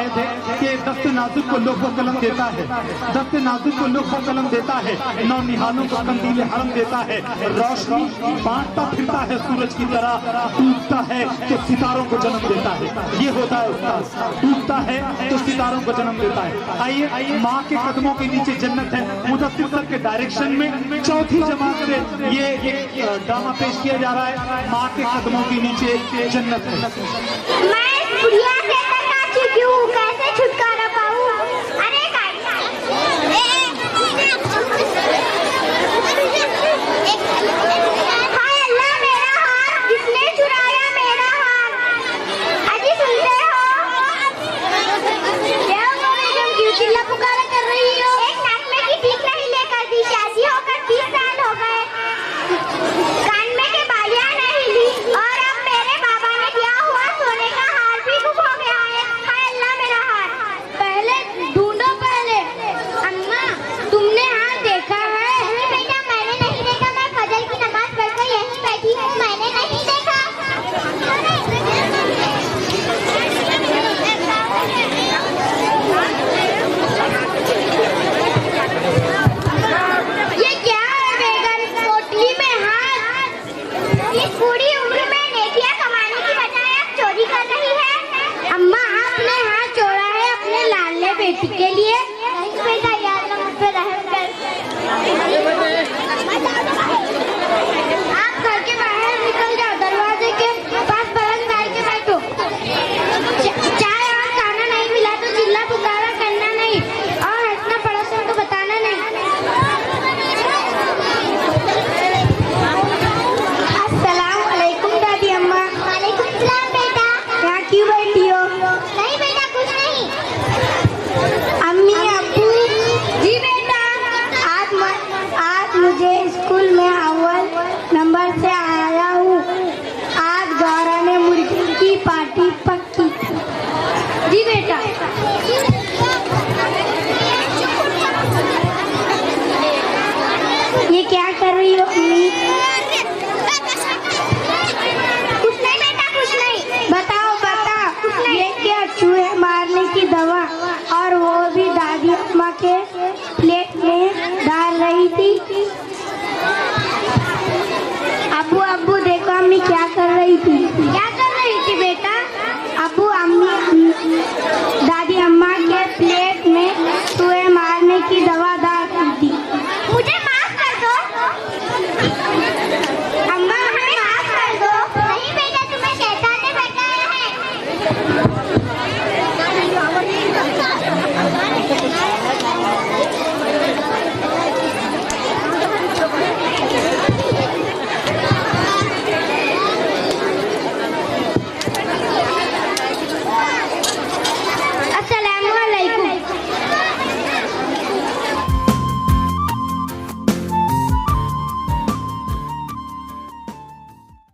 आए थे कि दस्ते नाजुक को लोग कलम देता है, दस्ते नाजुक को लोग कलम देता है, नौनिहालों को कंदील हरम देता है, रोशनी बांटता फिरता है सूरज की तरह, डूबता है तो सितारों को जन्म देता है। ये होता है उस्ताद, डूबता है तो सितारों को जन्म देता है। आइए, माँ के कदमों के नीचे जन्नत है, मुदस्सिर सर के डायरेक्शन में चौथी जमात से ये एक ड्रामा पेश किया जा रहा है, माँ के कदमों के नीचे जन्नत है। मैं बुढ़िया से तक आ चुकी हूँ, कैसे छुटकारा पाऊँ? अरे हाय अल्लाह, मेरा हार, किसने चुराया मेरा हार? अजी सुनते हो? क्या हुआ बेगम, क्यों चिल्ला पुकारा कर रही हो? एक नाक में की ठीक नहीं लेकर दी, शादी होकर 20 साल हो गए, कान में के बालियां नहीं ली, और अब मेरे बाबा ने दिया हुआ सोने का हार भी गुम हो गया है। हाय अल्लाह, मेरा हार। पहले ढूंढो पहले। अम्मा, तुमने हार देखा है? नहीं बेटा, मैंने नहीं देखा, मैं फजर की नमाज पढ़कर यहीं बैठी हूँ, मैंने नहीं देखा। ये क्या है बेगम, पोटली में हाथ? इस बूढ़ी उम्र में नेकियां कमाने की बजाय अब चोरी कर रही है। अम्मा, आपने हाथ जोड़ा है अपने लाडले बेटी के लिए? नहीं बेटा, या अल्लाह मुझ पे रहम कर। आप घर के बाहर निकल जाओ, दरवाजे के पास बरन डाल के बैठो। चाय और खाना नहीं मिला तो चिल्ला पुकारा करना नहीं, और हंसना पड़ोसन को बताना नहीं। अस्सलाम वालेकुम दादी अम्मा। वालेकुम सलाम बेटा। यहाँ क्यों बैठी हो? नहीं बेटा, कुछ नहीं। अम्मी, अब्बू। जी बेटा। आज मुझे स्कूल में अव्वल नंबर से आया हूँ। आज गौरा ने मुर्गी की पार्टी पक्की। जी बेटा। ये क्या कर रही हो अम्मी? कुछ नहीं बेटा, कुछ नहीं। बताओ, ये क्या चूहे मारने की दवा, और वो भी दादी अम्मा के प्लेट में डाल रही थी। अब्बू देखो अम्मी क्या कर रही थी।